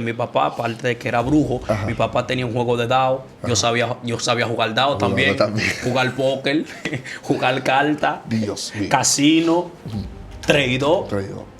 Mi papá, aparte de que era brujo, Ajá. mi papá tenía un juego de dado. Yo sabía jugar dado también, jugar póker, jugar carta, Dios mío. casino, traidor. Traído.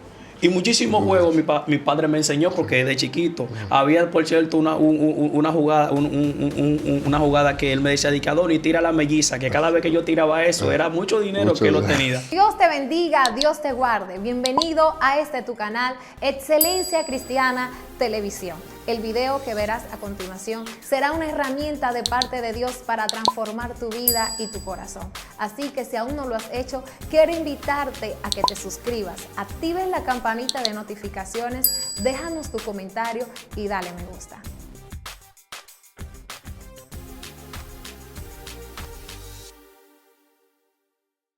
Y muchísimos juegos mi padre me enseñó porque de chiquito había, por cierto, una jugada una jugada que él me decía, Dicador, y tira la melliza, que cada vez que yo tiraba eso era mucho dinero Mucho que él lo dinero. tenía. Dios te bendiga, Dios te guarde. Bienvenido a tu canal, Excelencia Cristiana Televisión. El video que verás a continuación será una herramienta de parte de Dios para transformar tu vida y tu corazón. Así que si aún no lo has hecho, quiero invitarte a que te suscribas, actives la campanita de notificaciones, déjanos tu comentario y dale me gusta.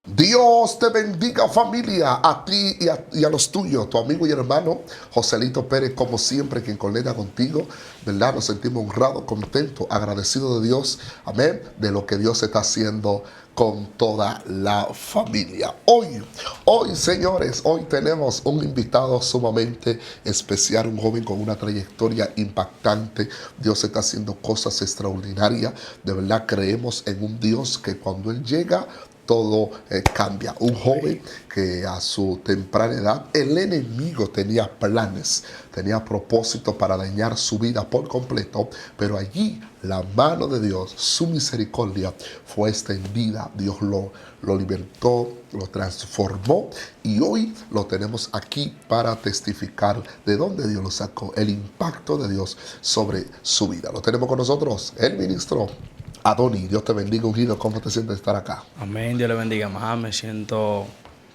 Dios te bendiga, familia, a ti y a los tuyos, tu amigo y hermano Joselito Pérez, como siempre, quien conecta contigo, ¿verdad? Nos sentimos honrados, contentos, agradecidos de Dios, amén, de lo que Dios está haciendo con toda la familia. Hoy, señores, hoy tenemos un invitado sumamente especial, un joven con una trayectoria impactante. Dios está haciendo cosas extraordinarias. De verdad creemos en un Dios que cuando Él llega, todo cambia. Un joven que a su temprana edad el enemigo tenía planes, tenía propósitos para dañar su vida por completo, pero allí la mano de Dios, su misericordia fue extendida. Dios lo libertó, lo transformó y hoy lo tenemos aquí para testificar de dónde Dios lo sacó, el impacto de Dios sobre su vida. Lo tenemos con nosotros, el ministro Adoni. Dios te bendiga, ungido. ¿Cómo te sientes de estar acá? Amén, Dios le bendiga más. Me siento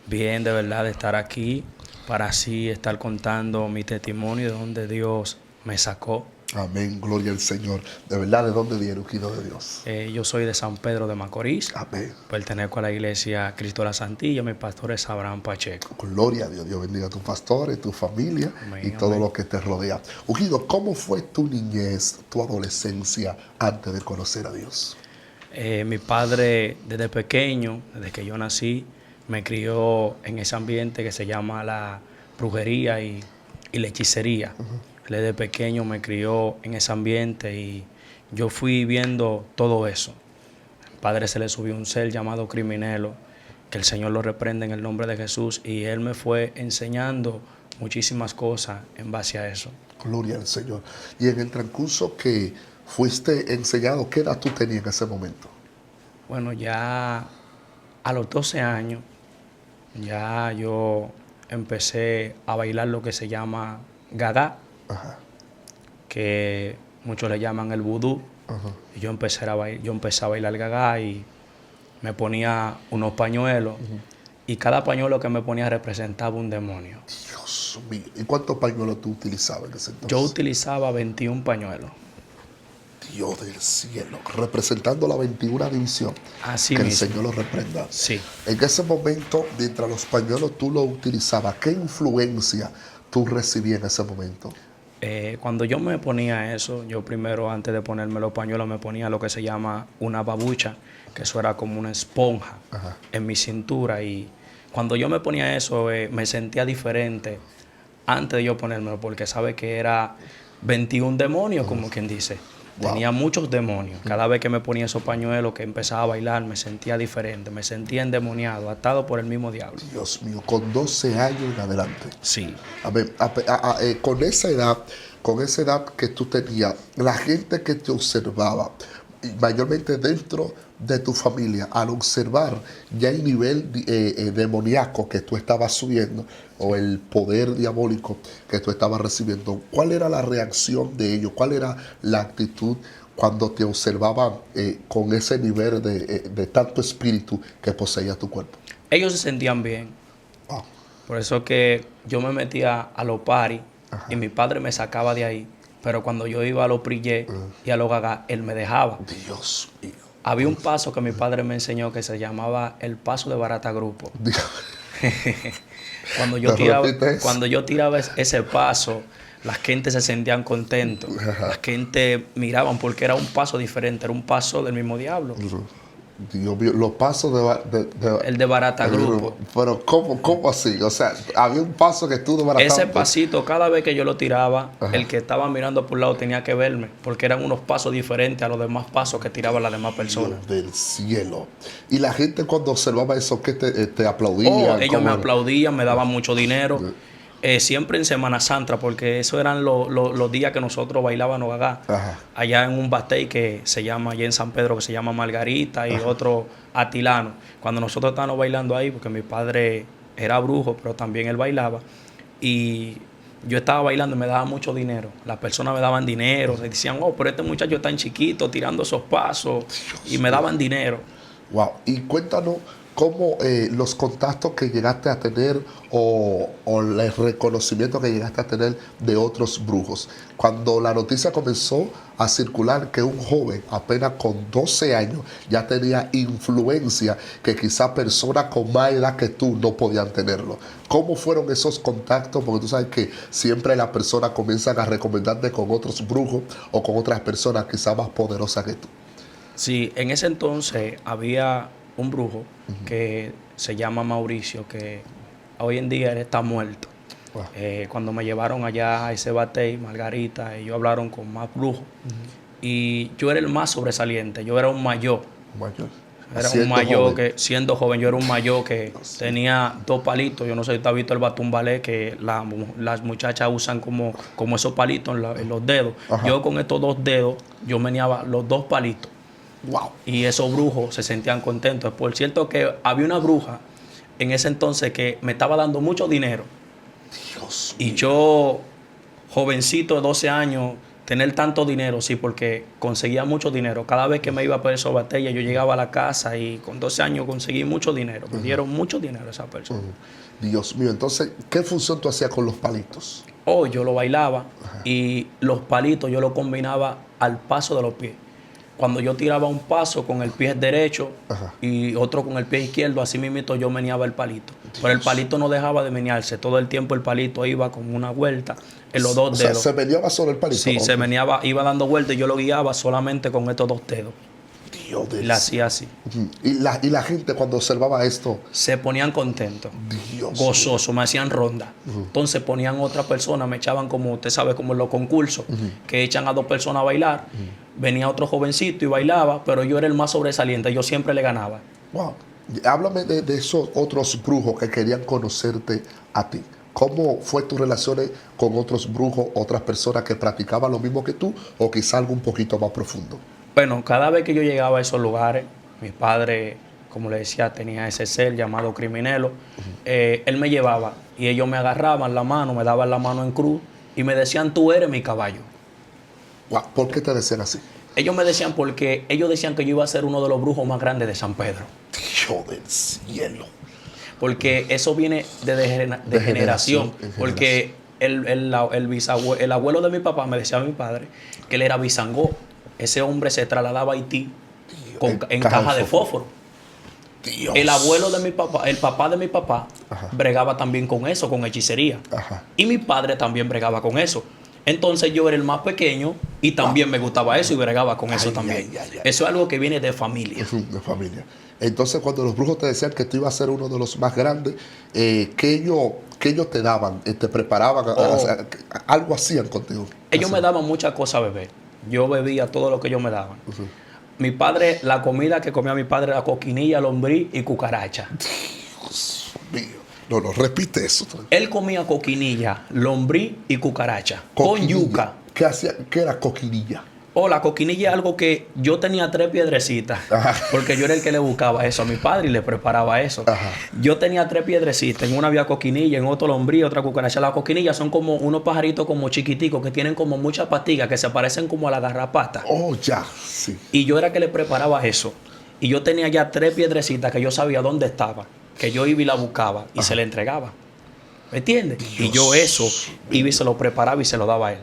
bien de verdad de estar aquí para así estar contando mi testimonio de donde Dios me sacó. Amén, gloria al Señor. De verdad, ¿de dónde viene, ungido de Dios? Yo soy de San Pedro de Macorís. Amén. Pertenezco a la iglesia Cristo la Santilla. Mi pastor es Abraham Pacheco. Gloria a Dios. Dios bendiga a tus pastores, tu familia. Amén, y todo amén. lo que te rodea. Ungido, ¿cómo fue tu niñez, tu adolescencia antes de conocer a Dios? Mi padre desde pequeño, desde que yo nací, me crió en ese ambiente que se llama la brujería y la hechicería. Él desde pequeño me crió en ese ambiente y yo fui viendo todo eso. Al padre se le subió un ser llamado Criminelo, que el Señor lo reprende en el nombre de Jesús, y él me fue enseñando muchísimas cosas en base a eso. Gloria al Señor. Y en el transcurso que fuiste enseñado, ¿qué edad tú tenías en ese momento? Bueno, ya a los 12 años, ya yo empecé a bailar lo que se llama Gaga, Ajá. que muchos le llaman el vudú. Ajá. Y yo empecé a bailar Gaga y me ponía unos pañuelos. Y cada pañuelo que me ponía representaba un demonio. Dios mío. ¿Y cuántos pañuelos tú utilizabas en ese entonces? Yo utilizaba 21 pañuelos. Dios del cielo, representando la 21 división. Así que mismo. el Señor lo reprenda. Sí. En ese momento, mientras los pañuelos tú los utilizabas, ¿qué influencia tú recibías en ese momento? Cuando yo me ponía eso, yo primero, antes de ponerme los pañuelos, me ponía lo que se llama una babucha, que eso era como una esponja. Ajá. En mi cintura. Y cuando yo me ponía eso, me sentía diferente antes de yo ponérmelo, porque sabe que era 21 demonios, como quien dice. Wow. Tenía muchos demonios. Cada vez que me ponía esos pañuelos, que empezaba a bailar, me sentía diferente, me sentía endemoniado, atado por el mismo diablo. Dios mío, con 12 años en adelante. Sí. A ver, con esa edad que tú tenías, la gente que te observaba, y mayormente dentro de tu familia, al observar ya el nivel demoníaco que tú estabas subiendo o el poder diabólico que tú estabas recibiendo, ¿cuál era la reacción de ellos? ¿Cuál era la actitud cuando te observaban con ese nivel de tanto espíritu que poseía tu cuerpo? Ellos se sentían bien. Wow. Por eso que yo me metía a los paris y mi padre me sacaba de ahí. Pero cuando yo iba a los prillés y a los gagá, él me dejaba. Dios mío. Había un paso que mi padre me enseñó que se llamaba el paso de Barata Grupo. Dios. Cuando yo tiraba ese paso, la gente se sentían contentos. La gente miraban porque era un paso diferente, era un paso del mismo diablo. Dios mío, los pasos El de Barata Grupo. Pero, ¿cómo así? O sea, había un paso que tú desbarataste. Ese pasito, cada vez que yo lo tiraba, Ajá. el que estaba mirando por un lado tenía que verme, porque eran unos pasos diferentes a los demás pasos que tiraban las demás personas. Dios del cielo. Y la gente cuando observaba eso, ¿qué te aplaudían? Ellos me ¿Cómo? aplaudían, me daban mucho dinero. Siempre en Semana Santa, porque esos eran los días que nosotros bailábamos acá. Ajá. Allá en un batey que se llama, allá en San Pedro, que se llama Margarita, y otro Atilano. Cuando nosotros estábamos bailando ahí, porque mi padre era brujo, pero también él bailaba, y yo estaba bailando y me daba mucho dinero. Las personas me daban dinero, se decían, oh, pero este muchacho es tan chiquito, tirando esos pasos, y me daban dinero. Wow. Y cuéntanos cómo los contactos que llegaste a tener o el reconocimiento que llegaste a tener de otros brujos. Cuando la noticia comenzó a circular que un joven apenas con 12 años ya tenía influencia que quizá personas con más edad que tú no podían tenerlo. ¿Cómo fueron esos contactos? Porque tú sabes que siempre las personas comienzan a recomendarte con otros brujos o con otras personas quizá más poderosas que tú. Sí, en ese entonces había un brujo que se llama Mauricio, que hoy en día él está muerto. Wow. Cuando me llevaron allá a ese batey, Margarita, ellos hablaron con más brujos. Y yo era el más sobresaliente, yo era un mayor. Mayor. Era Siendo un mayor joven. que, siendo joven, yo era un mayor que tenía 2 palitos. Yo no sé si tú has visto el batumbalé que las muchachas usan como esos palitos en los dedos. Ajá. Yo con estos 2 dedos, yo meneaba los 2 palitos. Wow. Y esos brujos se sentían contentos. Por cierto que había una bruja en ese entonces que me estaba dando mucho dinero. Dios Y mío. yo, jovencito de 12 años, tener tanto dinero, sí, porque conseguía mucho dinero. Cada vez que me iba por esa batalla, yo llegaba a la casa y con 12 años conseguí mucho dinero. Me dieron mucho dinero esa persona. Dios mío, entonces, ¿qué función tú hacías con los palitos? O yo lo bailaba y los palitos yo lo combinaba al paso de los pies. Cuando yo tiraba un paso con el pie derecho Ajá. y otro con el pie izquierdo, así mismo yo meneaba el palito. Pero el palito no dejaba de menearse. Todo el tiempo el palito iba como una vuelta en los 2 O sea, dedos. se meneaba sobre el palito. Sí, ¿no? se meneaba, iba dando vueltas y yo lo guiaba solamente con estos 2 dedos. Dios Y del la hacía así. Ujú. Y la gente cuando observaba esto, Se ponían contentos, Dios gozosos, me hacían ronda. Entonces ponían otra persona, me echaban como, usted sabe, como en los concursos, que echan a 2 personas a bailar. Venía otro jovencito y bailaba, pero yo era el más sobresaliente, yo siempre le ganaba. wow. Háblame de esos otros brujos que querían conocerte a ti. ¿Cómo fue tus relaciones con otros brujos, otras personas que practicaban lo mismo que tú o quizá algo un poquito más profundo? Bueno, cada vez que yo llegaba a esos lugares, mi padre, como le decía, tenía ese ser llamado Criminelo. Él me llevaba y ellos me agarraban la mano, me daban la mano en cruz y me decían, tú eres mi caballo. Wow. ¿Por qué te decían así? Ellos me decían porque ellos decían que yo iba a ser uno de los brujos más grandes de San Pedro. Dios del cielo. Porque eso viene de generación. en Porque el abuelo de mi papá me decía a mi padre que él era bisangó. Ese hombre se trasladaba a Haití en caja de fósforo. Dios. El abuelo de mi papá, el papá de mi papá, Ajá. bregaba también con eso, con hechicería. Ajá. Y mi padre también bregaba con eso. Entonces yo era el más pequeño y también me gustaba eso y bregaba con eso Ay, también. ay, ay, ay. Eso es algo que viene de familia. De familia. Entonces, cuando los brujos te decían que tú ibas a ser uno de los más grandes, ¿qué ellos te daban? ¿Te preparaban? ¿Algo hacían contigo? Ellos me daban muchas cosas a beber. Yo bebía todo lo que ellos me daban. Mi padre, la comida que comía mi padre era coquinilla, lombriz y cucaracha. Dios mío. No, repite eso. Él comía coquinilla, lombriz y cucaracha. Con Coquinilla. yuca. ¿Qué hacía? ¿Qué era coquinilla? Oh, la coquinilla es algo que yo tenía 3 piedrecitas. Ajá. Porque yo era el que le buscaba eso a mi padre y le preparaba eso. Ajá. Yo tenía 3 piedrecitas. En una había coquinilla, en otro lombriz, otra cucaracha. Las coquinillas son como unos pajaritos como chiquiticos que tienen como muchas pastigas que se parecen como a la garrapata. Oh, ya, sí. Y yo era el que le preparaba eso. Y yo tenía ya 3 piedrecitas que yo sabía dónde estaba. Que yo iba y la buscaba y se le entregaba. ¿Me entiendes? Y yo eso iba y se lo preparaba y se lo daba a él.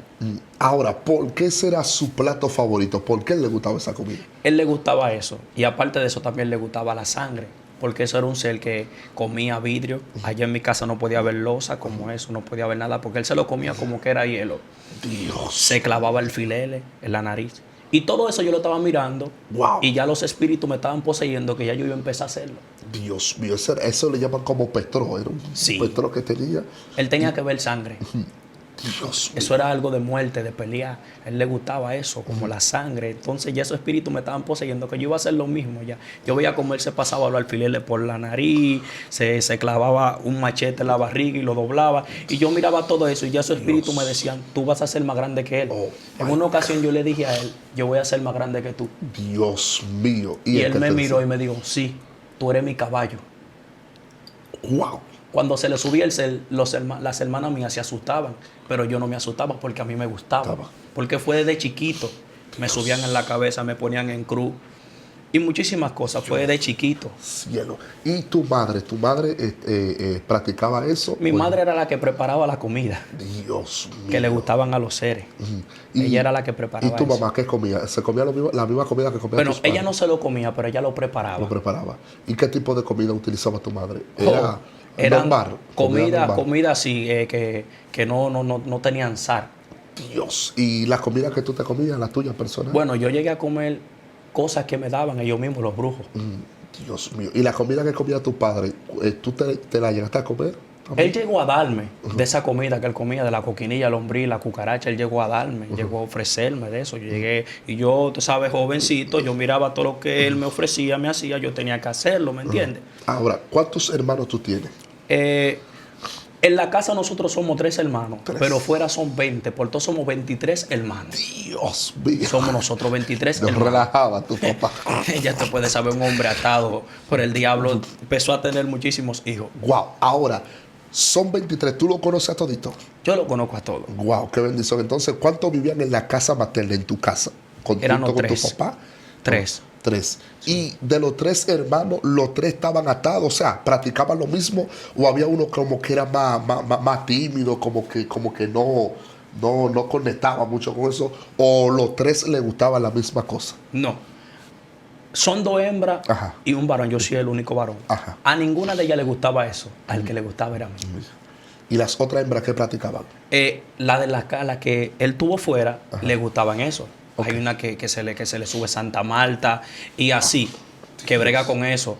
Ahora, ¿por qué será su plato favorito? ¿Por qué le gustaba esa comida? Él le gustaba eso. Y aparte de eso también le gustaba la sangre. Porque eso era un ser que comía vidrio. Allá en mi casa no podía haber losa como eso, no podía haber nada. Porque él se lo comía como que era hielo. Dios. Se clavaba el filete en la nariz. Y todo eso yo lo estaba mirando. Wow. Y ya los espíritus me estaban poseyendo, que ya yo iba a empezar a hacerlo. Dios mío, eso le llaman como Petro. Era un Sí. Petro que tenía. Él tenía que ver sangre. Dios mío. Eso era algo de muerte, de pelea. A él le gustaba eso, como la sangre. Entonces ya esos espíritus me estaban poseyendo, que yo iba a hacer lo mismo ya. Yo veía cómo él se pasaba los alfileres por la nariz, se clavaba un machete en la barriga y lo doblaba. Y yo miraba todo eso y ya esos espíritus me decían, tú vas a ser más grande que él. Oh, en una ocasión yo le dije a él, yo voy a ser más grande que tú. Dios mío. Y el él que me te miró y decía, me dijo, sí, tú eres mi caballo. wow. Cuando se le subía el cel, las hermanas mías se asustaban, pero yo no me asustaba porque a mí me gustaba. Porque fue desde chiquito. Me subían en la cabeza, me ponían en cruz y muchísimas cosas. Fue de chiquito. Cielo. ¿Y tu madre practicaba eso? Mi madre era la que preparaba la comida Dios mío. que le gustaban a los seres. Ella era la que preparaba ¿Y tu eso. mamá qué comía? ¿Se comía la misma comida que comía Bueno, tus padres? ella no se lo comía, pero ella lo preparaba. Lo preparaba. ¿Y qué tipo de comida utilizaba tu madre? Era normal. comida así, que no tenían sal. Dios. ¿Y las comidas que tú te comías, las tuyas personales? Bueno, yo llegué a comer cosas que me daban ellos mismos, los brujos. Dios mío. ¿Y la comida que comía tu padre, tú te la llegaste a comer? Él llegó a darme de esa comida que él comía, de la coquinilla, lombriz, la cucaracha. Él llegó a darme, llegó a ofrecerme de eso. Yo llegué, y yo, tú sabes, jovencito, yo miraba todo lo que él me ofrecía, me hacía, yo tenía que hacerlo, ¿me entiendes? Ahora, ¿cuántos hermanos tú tienes? En la casa nosotros somos 3 hermanos, 3. pero fuera son 20, por todo somos 23 hermanos. Dios mío. Somos nosotros 23 Nos hermanos. relajaba tu papá. Ya te puedes saber, un hombre atado por el diablo, empezó a tener muchísimos hijos. Wow. Ahora, son 23. ¿Tú lo conoces a todito? Yo lo conozco a todos. Wow, qué bendición. Entonces, ¿cuántos vivían en la casa materna, en tu casa? Éramos Con tu 3. papá. 3. 3. Y de los 3 hermanos, los 3 estaban atados, o sea, practicaban lo mismo, o había uno como que era más tímido, como que no conectaba mucho con eso, o los 3 les gustaba la misma cosa. No. Son 2 hembras Ajá. y un varón. Yo soy el único varón. Ajá. A ninguna de ellas le gustaba eso. Al que le gustaba era a mí. Y las otras hembras que practicaban. La que él tuvo fuera, le gustaban eso. Okay. Hay una que se le sube Santa Marta y así, que brega con eso.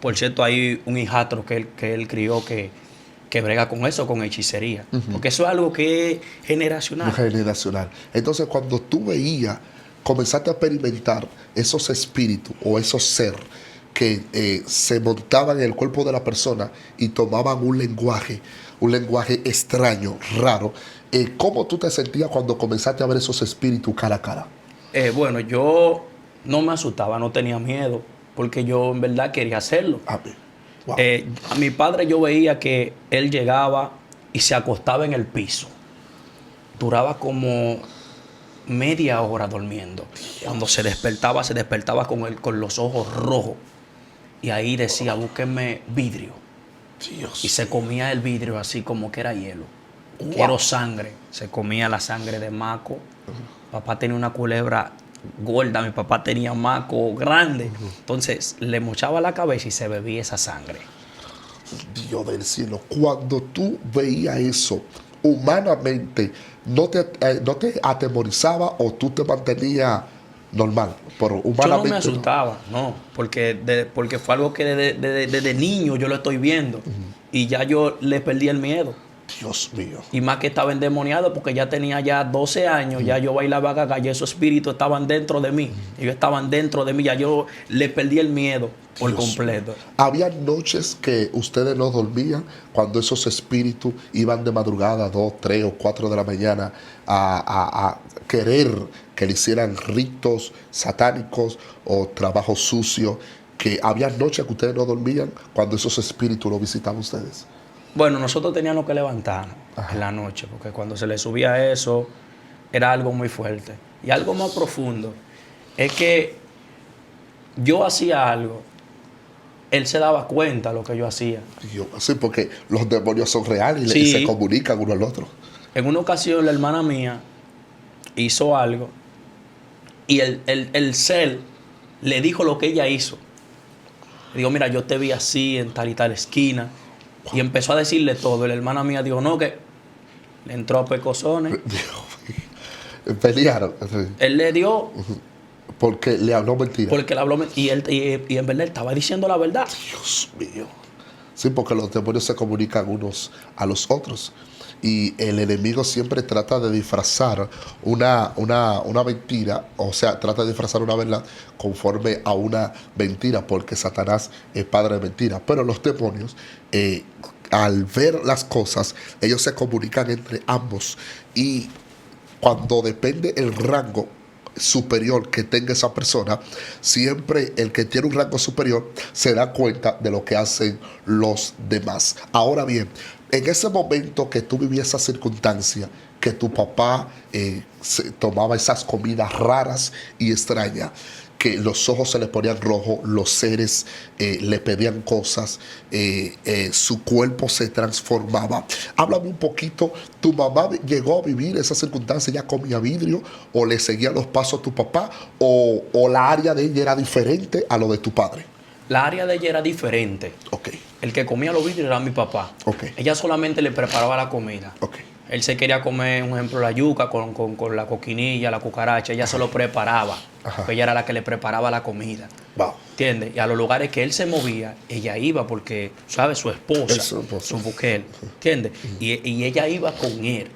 Por cierto, hay un hijastro que él crió que brega con eso, con hechicería. Porque eso es algo que es generacional. Generacional. Entonces, cuando tú veías, comenzaste a experimentar esos espíritus o esos seres que se montaban en el cuerpo de la persona y tomaban un lenguaje extraño, raro. ¿Cómo tú te sentías cuando comenzaste a ver esos espíritus cara a cara? Bueno, yo no me asustaba, no tenía miedo, porque yo en verdad quería hacerlo. Amén. Wow. A mi padre yo veía que él llegaba y se acostaba en el piso. Duraba como media hora durmiendo. Cuando se despertaba con los ojos rojos. Y ahí decía, búsquenme vidrio. Dios. Y se comía el vidrio así como que era hielo. Wow. Quiero sangre. Se comía la sangre de maco. Papá tenía una culebra gorda, mi papá tenía maco grande. Entonces le mochaba la cabeza y se bebía esa sangre. Dios del cielo, cuando tú veías eso, humanamente, ¿no te atemorizaba o tú te mantenías normal? Pero humanamente, yo no me asustaba, no, porque fue algo que desde niño yo lo estoy viendo. Y ya yo le perdí el miedo. Dios mío. Y más que estaba endemoniado porque ya tenía ya 12 años, ya yo bailaba gaga, ya esos espíritus estaban dentro de mí. Ellos estaban dentro de mí, ya yo le perdí el miedo por completo. Había noches que ustedes no dormían cuando esos espíritus iban de madrugada, 2, 3 o 4 de la mañana a querer que le hicieran ritos satánicos o trabajo sucio. Que había noches que ustedes no dormían cuando esos espíritus lo visitaban a ustedes. Bueno, nosotros teníamos que levantarnos en la noche, porque cuando se le subía eso, era algo muy fuerte. Y algo más profundo es que yo hacía algo, él se daba cuenta de lo que yo hacía. Sí, porque los demonios son reales y se comunican uno al otro. En una ocasión, la hermana mía hizo algo y el ser le dijo lo que ella hizo. Le digo, mira, yo te vi así en tal y tal esquina. Y empezó a decirle todo. Y la hermana mía dijo, no, que le entró a pecosones. Pelearon. Sí. Él le dio Porque le habló mentira. porque le habló y en verdad él estaba diciendo la verdad. Dios mío. Sí, porque los demonios se comunican unos a los otros. Y el enemigo siempre trata de disfrazar una mentira, o sea, trata de disfrazar una verdad conforme a una mentira, porque Satanás es padre de mentira. Pero los demonios, al ver las cosas, ellos se comunican entre ambos. Y cuando depende el rango superior que tenga esa persona, siempre el que tiene un rango superior se da cuenta de lo que hacen los demás. Ahora bien, en ese momento que tú vivías esa circunstancia, que tu papá tomaba esas comidas raras y extrañas, que los ojos se le ponían rojos, los seres le pedían cosas, su cuerpo se transformaba. Háblame un poquito, ¿tu mamá llegó a vivir esa circunstancia, ya comía vidrio o le seguía los pasos a tu papá o la área de ella era diferente a lo de tu padre? La área de ella era diferente. Ok. El que comía los vidrios era mi papá. Ok. Ella solamente le preparaba la comida. Ok. Él se quería comer, un ejemplo, la yuca con la coquinilla, la cucaracha. Ella se lo preparaba. Ajá. Ella era la que le preparaba la comida. Wow. ¿Entiendes? Y a los lugares que él se movía, ella iba porque, ¿sabes? Su esposa, su mujer. ¿Entiendes? Y ella iba con él.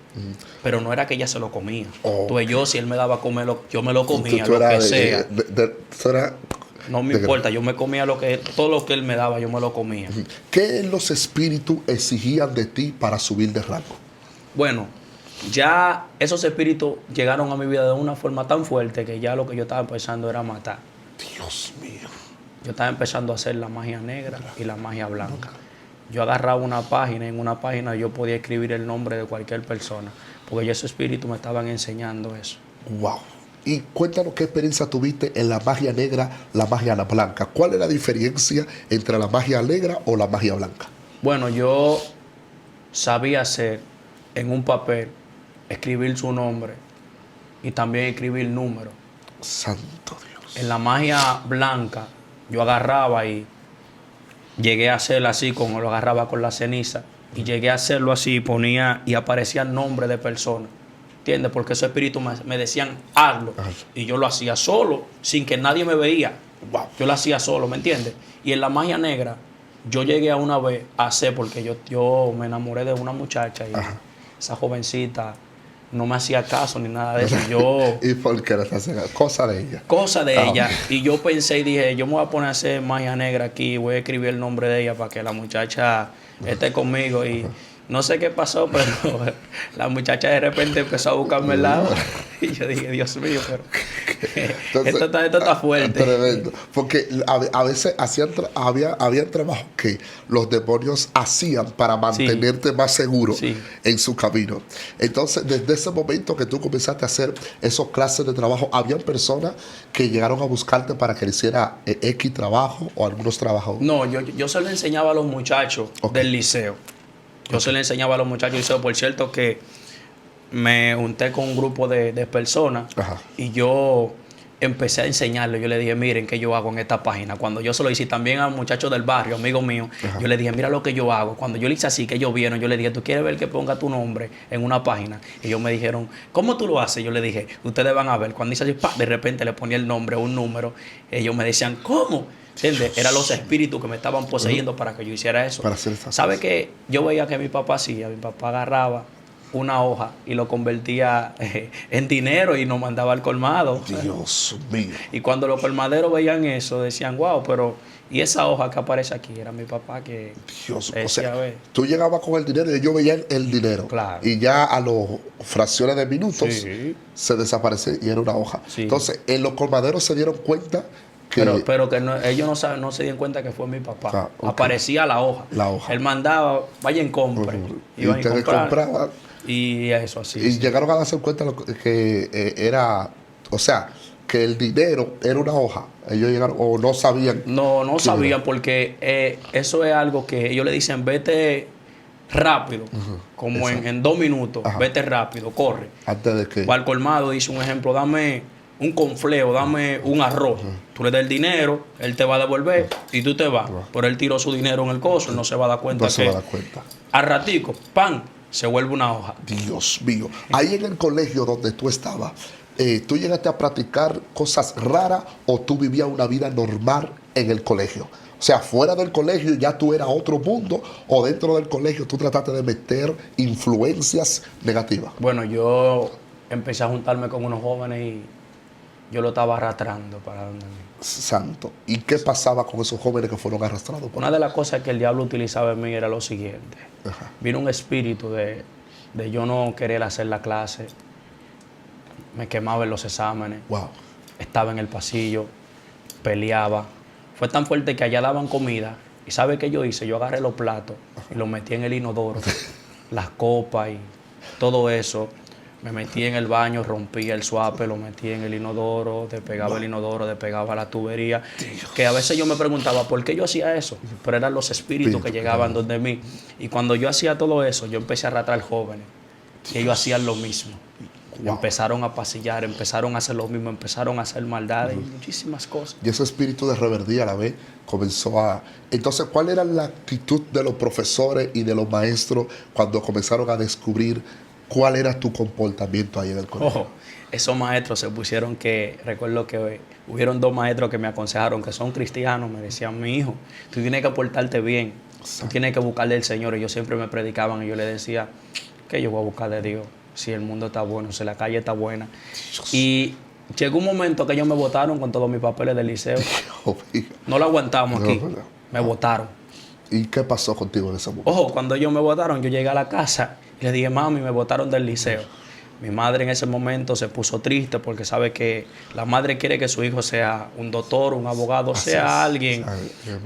Pero no era que ella se lo comía. Oh. Entonces yo, si él me daba a comer, yo me lo comía, Tú lo que eras sea. tú eras No me importa, yo me comía todo lo que él me daba, yo me lo comía. ¿Qué los espíritus exigían de ti para subir de rango? Bueno, ya esos espíritus llegaron a mi vida de una forma tan fuerte que ya lo que yo estaba empezando era matar. Dios mío. Yo estaba empezando a hacer la magia negra y la magia blanca. Yo agarraba una página y en una página yo podía escribir el nombre de cualquier persona, porque ya esos espíritus me estaban enseñando eso. Wow. Y cuéntanos qué experiencia tuviste en la magia negra, la magia blanca. ¿Cuál es la diferencia entre la magia negra o la magia blanca? Bueno, yo sabía hacer en un papel, escribir su nombre y también escribir números. Santo Dios. En la magia blanca yo agarraba y llegué a hacerlo así, como lo agarraba con la ceniza, y llegué a hacerlo así, ponía y aparecían nombres de personas. ¿Entiendes? Porque esos espíritus me decían, hazlo. Y yo lo hacía solo, sin que nadie me veía. Wow. Yo lo hacía solo, ¿me entiendes? Y en la magia negra, yo llegué a una vez a hacer, porque yo me enamoré de una muchacha y esa jovencita no me hacía caso ni nada de eso. ¿Y por qué le estás haciendo? Cosa de ella. Cosa de ella. Y yo pensé y dije, yo me voy a poner a hacer magia negra aquí, voy a escribir el nombre de ella para que la muchacha esté conmigo. Y no sé qué pasó, pero la muchacha de repente empezó a buscarme el lado. Y yo dije, Dios mío, pero Entonces, esto está fuerte. Tremendo. Porque a veces había trabajos que los demonios hacían para mantenerte más seguro en su camino. Entonces, desde ese momento que tú comenzaste a hacer esos clases de trabajo, ¿habían personas que llegaron a buscarte para que le hiciera X trabajo o algunos trabajos? No, yo se lo enseñaba a los muchachos del liceo. Yo se le enseñaba a los muchachos del liceo. Por cierto que me junté con un grupo de personas y yo empecé a enseñarle. Yo le dije, miren qué yo hago en esta página. Cuando yo se lo hice también a muchachos del barrio, amigos míos, yo le dije, mira lo que yo hago. Cuando yo le hice así, que ellos vieron, yo le dije, ¿tú quieres ver que ponga tu nombre en una página? Y ellos me dijeron, ¿cómo tú lo haces? Yo le dije, ustedes van a ver. Cuando hice así, de repente le ponía el nombre o un número. Ellos me decían, ¿cómo? ¿Entiendes? Eran los espíritus que me estaban poseyendo para que yo hiciera eso. ¿Sabe qué? Yo veía que mi papá hacía. Mi papá agarraba una hoja y lo convertía en dinero y nos mandaba al colmado. Dios mío. Y cuando los colmaderos veían eso, decían, wow, pero y esa hoja que aparece aquí, era mi papá que Dios, decía, o sea, tú llegabas con el dinero y yo veía el dinero. Claro. Y ya a las fracciones de minutos se desaparecía y era una hoja. Entonces, en los colmaderos se dieron cuenta que... Pero que ellos no se dieron cuenta que fue mi papá. Aparecía la hoja. Él mandaba, vayan, compren. Y ustedes compraban. Y eso así. Y llegaron a darse cuenta que era, o sea, que el dinero era una hoja. Ellos llegaron, o no sabían. No sabían, porque eso es algo que ellos le dicen, vete rápido, como en 2 minutos, vete rápido, corre. Antes de que... Va al colmado, dice un ejemplo, dame un confleo, dame un arroz. Tú le das el dinero, él te va a devolver y tú te vas. Pero él tiró su dinero en el coso, él no se va a dar cuenta. No se va a dar cuenta. Al ratico, pan, se vuelve una hoja. Dios mío. Ahí en el colegio donde tú estabas, ¿tú llegaste a practicar cosas raras o tú vivías una vida normal en el colegio? O sea, fuera del colegio ya tú eras otro mundo, o dentro del colegio tú trataste de meter influencias negativas. Bueno, yo empecé a juntarme con unos jóvenes y yo lo estaba arrastrando para donde mí. Santo. ¿Y qué pasaba con esos jóvenes que fueron arrastrados? Una de las cosas que el diablo utilizaba en mí era lo siguiente. Ajá. Vino un espíritu de yo no querer hacer la clase, me quemaba en los exámenes, Wow. estaba en el pasillo, peleaba. Fue tan fuerte que allá daban comida. ¿Y sabe qué yo hice? Yo agarré los platos y los metí en el inodoro, las copas y todo eso. Me metí en el baño, rompía el suape, lo metí en el inodoro, despegaba el inodoro, despegaba la tubería. Que a veces yo me preguntaba por qué yo hacía eso. Pero eran los espíritus que llegaban donde mí. Y cuando yo hacía todo eso, yo empecé a arrastrar jóvenes. Y ellos hacían lo mismo. Wow. Empezaron a pasillar, empezaron a hacer lo mismo, empezaron a hacer maldades y muchísimas cosas. Y ese espíritu de rebeldía a la vez comenzó a... Entonces, ¿cuál era la actitud de los profesores y de los maestros cuando comenzaron a descubrir cuál era tu comportamiento ahí en el colegio? Ojo, esos maestros se pusieron que... Recuerdo que hubieron 2 maestros que me aconsejaron, que son cristianos, me decían, mi hijo, tú tienes que portarte bien, tú tienes que buscarle al Señor. Ellos siempre me predicaban y yo les decía, que yo voy a buscar de Dios. Si el mundo está bueno, si la calle está buena. Dios. Y llegó un momento que ellos me botaron con todos mis papeles del liceo. No lo aguantamos aquí. No. Me botaron. ¿Y qué pasó contigo en ese momento? Ojo, cuando ellos me botaron, yo llegué a la casa y le dije, mami, me botaron del liceo. Mi madre en ese momento se puso triste porque sabe que la madre quiere que su hijo sea un doctor, un abogado, Así sea es. alguien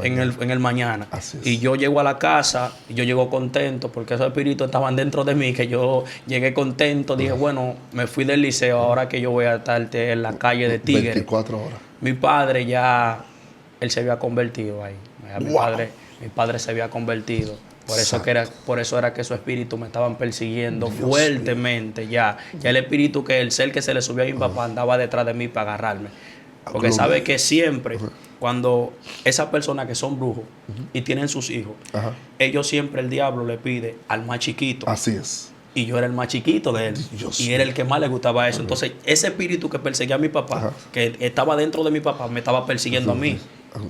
en el mañana. Así es. Y yo llego a la casa y yo llego contento porque esos espíritus estaban dentro de mí, que yo llegué contento. Dije, bueno, me fui del liceo, ahora que yo voy a estar en la calle de Tigre. 24 horas. Mi padre ya, él se había convertido ahí. Mi Wow. padre se había convertido. Por eso era que esos espíritus me estaban persiguiendo Dios fuertemente ya. Ya el espíritu, que el ser que se le subió a mi papá andaba detrás de mí para agarrarme. Porque Gloria. sabe que siempre, cuando esas personas que son brujos y tienen sus hijos, Ajá. ellos siempre, el diablo le pide al más chiquito. Así es. Y yo era el más chiquito de él. Dios Y era el que más le gustaba eso. Entonces, ese espíritu que perseguía a mi papá, Ajá. que estaba dentro de mi papá, me estaba persiguiendo a mí,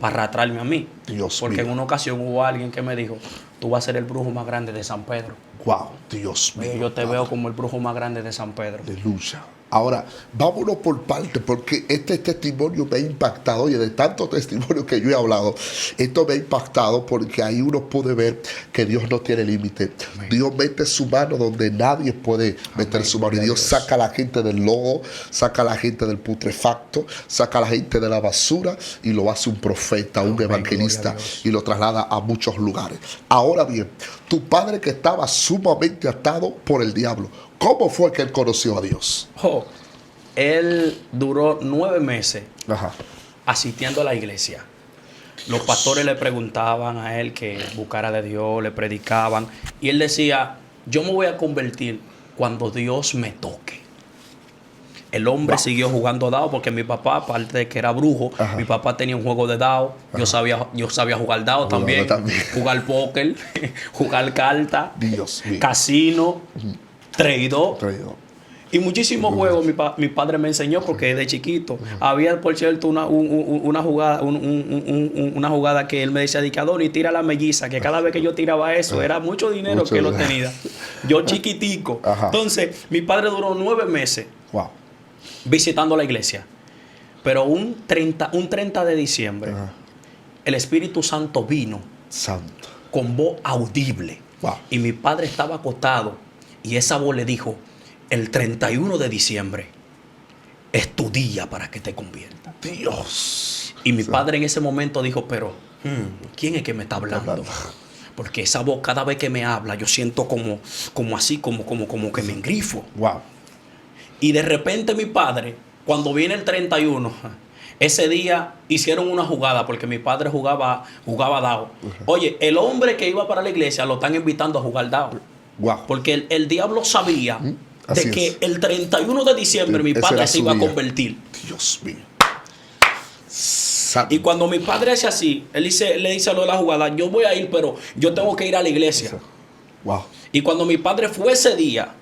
para arrastrarme a mí. Dios Porque mío. en una ocasión hubo alguien que me dijo, tú vas a ser el brujo más grande de San Pedro. Wow, Dios mío. Yo te veo como el brujo más grande de San Pedro. Aleluya. Ahora, vámonos por parte, porque este testimonio me ha impactado. Oye, de tantos testimonios que yo he hablado, esto me ha impactado porque ahí uno puede ver que Dios no tiene límite. Dios mete su mano donde nadie puede meter su mano. Y Dios saca a la gente del lodo, saca a la gente del putrefacto, saca a la gente de la basura y lo hace un profeta, un evangelista, y lo traslada a muchos lugares. Ahora bien, tu padre, que estaba sumamente atado por el diablo, ¿cómo fue que él conoció a Dios? Oh, él duró 9 meses Ajá. asistiendo a la iglesia. Los pastores le preguntaban a él que buscara de Dios, le predicaban. Y él decía, yo me voy a convertir cuando Dios me toque. El hombre siguió jugando dado porque mi papá, aparte de que era brujo, Ajá. mi papá tenía un juego de dado. Yo sabía jugar dado también, jugar póker, jugar carta, Dios mío. casino, traidor. Traidor. Y muchísimos juegos mi padre me enseñó porque de chiquito había, por cierto, una jugada que él me decía, Dicadoni, tira la melliza, que cada vez que yo tiraba eso era mucho dinero Mucho que él lo dinero. tenía. Yo chiquitico. Ajá. Entonces, mi padre duró 9 meses Wow. visitando la iglesia. Pero un 30 de diciembre, Ajá. el Espíritu Santo vino Santo. con voz audible. Wow. Y mi padre estaba acostado y esa voz le dijo, el 31 de diciembre es tu día para que te conviertas. Dios. Y mi padre en ese momento dijo, pero ¿quién es que me está hablando? Porque esa voz cada vez que me habla yo siento como así, como que me engrifo. Wow. Y de repente mi padre, cuando viene el 31, ese día hicieron una jugada porque mi padre jugaba dado. Oye, el hombre que iba para la iglesia lo están invitando a jugar dado. Wow. Porque el diablo sabía Así de que es. el 31 de diciembre mi Ese padre era se su iba a día. convertir. Dios mío. Santo. Y cuando mi padre hace así, le dice a lo de la jugada, yo voy a ir, pero yo tengo que ir a la iglesia. Wow. Y cuando mi padre fue ese día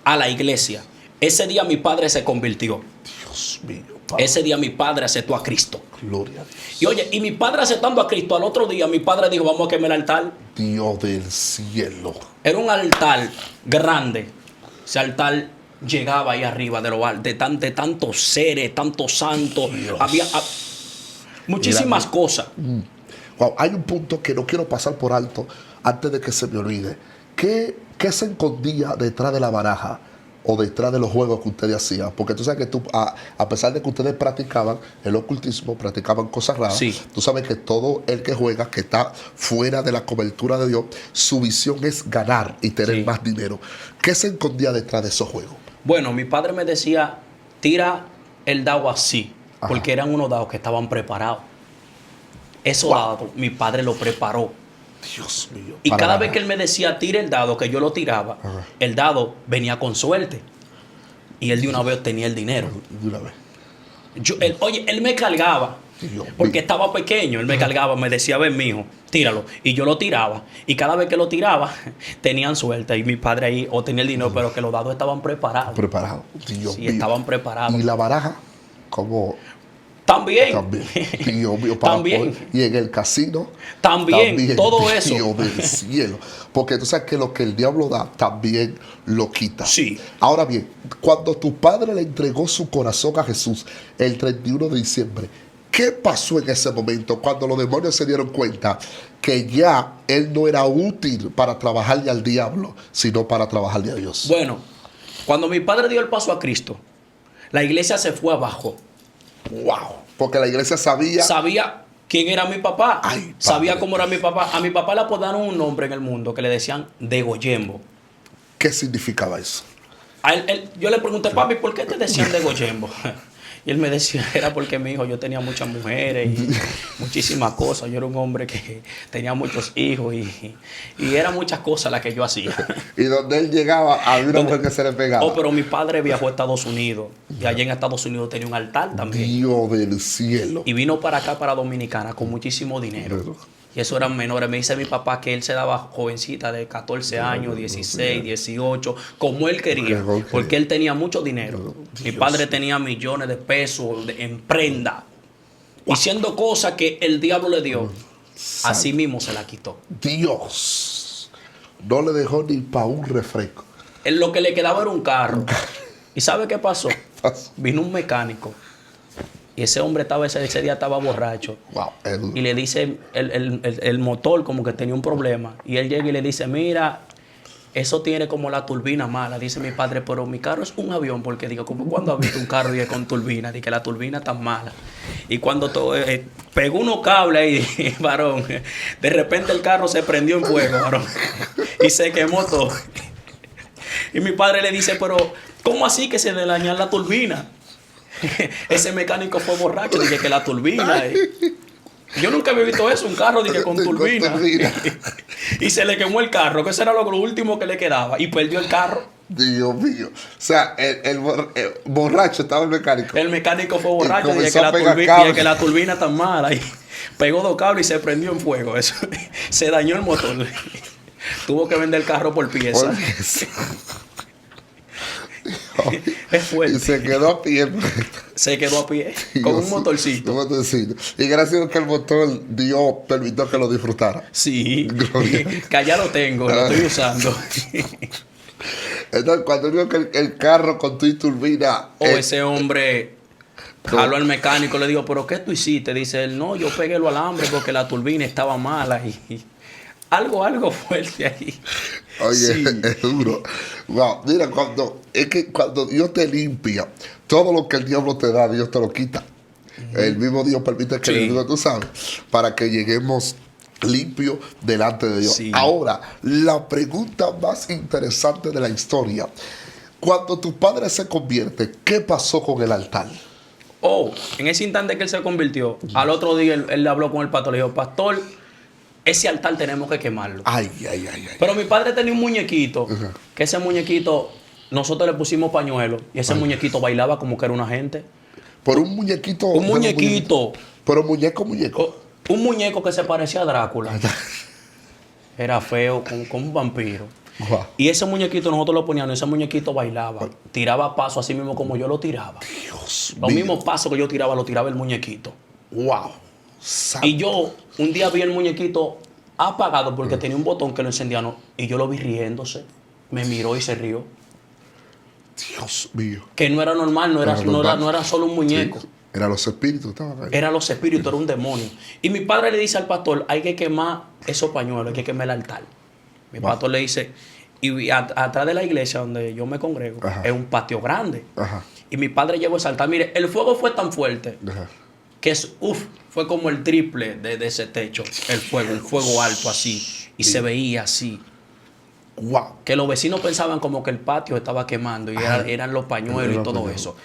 a la iglesia, ese día mi padre se convirtió. Dios mío, Padre. Ese día mi padre aceptó a Cristo. Gloria a Dios. Y oye, y mi padre aceptando a Cristo, al otro día mi padre dijo, vamos a quemar el altar. Dios del cielo. Era un altar grande. Ese altar llegaba ahí arriba de lo alto, de tantos seres, tantos santos. Dios. Había muchísimas cosas. Wow, hay un punto que no quiero pasar por alto antes de que se me olvide. ¿Qué se escondía detrás de la baraja o detrás de los juegos que ustedes hacían? Porque tú sabes que a pesar de que ustedes practicaban el ocultismo, practicaban cosas raras, Sí. tú sabes que todo el que juega, que está fuera de la cobertura de Dios, su visión es ganar y tener Sí. más dinero. ¿Qué se escondía detrás de esos juegos? Bueno, mi padre me decía, tira el dado así, Ajá. porque eran unos dados que estaban preparados. Esos dados, mi padre lo preparó. Dios mío. Y para cada ganar. vez que él me decía, tira el dado, que yo lo tiraba, Ajá. el dado venía con suerte. Y él de una vez tenía el dinero. De una vez. Oye, él me cargaba. Dios Porque mío. estaba pequeño, él me cargaba, me decía, ven mijo, tíralo. Y yo lo tiraba. Y cada vez que lo tiraba, tenían suerte. Y mi padre ahí, o tenía el dinero, pero que los dados estaban preparados. Preparado. Dios Sí, mío. estaban preparados. Y la baraja, como También. también. Dios mío, para También. poder- Y en el casino. También, todo eso. Dios del cielo. Porque tú sabes que lo que el diablo da, también lo quita. Sí. Ahora bien, cuando tu padre le entregó su corazón a Jesús el 31 de diciembre, ¿qué pasó en ese momento cuando los demonios se dieron cuenta que ya él no era útil para trabajarle al diablo, sino para trabajarle a Dios? Bueno, cuando mi padre dio el paso a Cristo, la iglesia se fue abajo. ¡Wow! Porque la iglesia sabía. Sabía quién era mi papá. Ay, Sabía padre. cómo era mi papá. A mi papá le apodaron un nombre en el mundo que le decían Degoyembo. ¿Qué significaba eso? Yo le pregunté, papi, ¿por qué te decían Degoyembo? Y él me decía, era porque mi hijo, yo tenía muchas mujeres y muchísimas cosas. Yo era un hombre que tenía muchos hijos y eran muchas cosas las que yo hacía. Y donde él llegaba, había una mujer que se le pegaba. Oh, pero mi padre viajó a Estados Unidos y allá en Estados Unidos tenía un altar también. Dios del cielo. Y vino para acá, para Dominicana, con muchísimo dinero. Y eso eran menores. Me dice mi papá que él se daba jovencita de 14 años, 16, 18, como él quería. Porque él tenía mucho dinero. Mi padre tenía millones de pesos en prenda. Y siendo cosas que el diablo le dio, así mismo se la quitó. Dios no le dejó ni para un refresco. Él lo que le quedaba era un carro. ¿Y sabe qué pasó? pasó? Vino un mecánico. Y ese hombre ese día estaba borracho. Wow, es duro. Y le dice, el motor como que tenía un problema. Y él llega y le dice, mira, eso tiene como la turbina mala. Dice mi padre, pero mi carro es un avión. Porque digo, como cuando ha visto un carro y con turbina, dice que la turbina está mala. Y cuando pegó unos cables ahí, varón, de repente el carro se prendió en fuego, varón. Y se quemó todo. Y mi padre le dice, pero ¿cómo así que se le dañó la turbina? Ese mecánico fue borracho, dije que la turbina. Yo nunca había visto eso, un carro dije, con turbina. Y se le quemó el carro, que eso era lo último que le quedaba. Y perdió el carro. Dios mío. O sea, el borracho estaba el mecánico. El mecánico fue borracho, dije comenzó a pegar cables. que la turbina está mala. Y pegó 2 cables y se prendió en fuego. Eso. Se dañó el motor. Tuvo que vender el carro por pieza. Es fuerte. Y se quedó a pie. Se quedó a pie con un motorcito. Un motorcito. Y gracias a que el motor Dios permitió que lo disfrutara. Sí, Gloria. que allá lo tengo, lo estoy usando. Entonces, cuando digo que el carro con tu turbina. O ese hombre jaló al mecánico, le digo, ¿pero qué tú hiciste? Dice él, no, yo pegué los alambres porque la turbina estaba mala. Y algo fuerte ahí. Oye, Sí. es duro. Wow, mira, cuando Dios te limpia, todo lo que el diablo te da, Dios te lo quita. El mismo Dios permite que Sí. el enemigo, tú sabes, para que lleguemos limpios delante de Dios. Sí. Ahora, la pregunta más interesante de la historia. Cuando tu padre se convierte, ¿qué pasó con el altar? Oh, en ese instante que él se convirtió, al otro día él le habló con el pastor, le dijo, pastor, ese altar tenemos que quemarlo. Ay. Pero mi padre tenía un muñequito, que ese muñequito, nosotros le pusimos pañuelo, y ese muñequito bailaba como que era una gente. Por un muñequito. Un muñequito. Pero muñeco. Un muñeco que se parecía a Drácula. Era feo, como un vampiro. Guau. Y ese muñequito nosotros lo poníamos, ese muñequito bailaba, tiraba pasos así mismo como yo lo tiraba. Dios Los mío. mismos pasos que yo tiraba, lo tiraba el muñequito. Wow. Santo. Y yo un día vi el muñequito apagado porque tenía un botón que lo encendía, ¿no? Y yo lo vi riéndose. Me miró y se rió. Dios mío. Que no era normal, no era, Era no era, normal. no era solo un muñeco. Sí. Eran los espíritus que estaban ahí. Eran los espíritus, era un demonio. Y mi padre le dice al pastor, hay que quemar esos pañuelos, hay que quemar el altar. Mi pastor le dice, y atrás de la iglesia donde yo me congrego, Ajá. es un patio grande. Ajá. Y mi padre llevó ese altar. Mire, el fuego fue tan fuerte Ajá. que fue como el triple de ese techo. El fuego, un fuego alto así. Y se veía así. Wow. Que los vecinos pensaban como que el patio estaba quemando y eran los pañuelos Eran y los todo pañuelos. eso.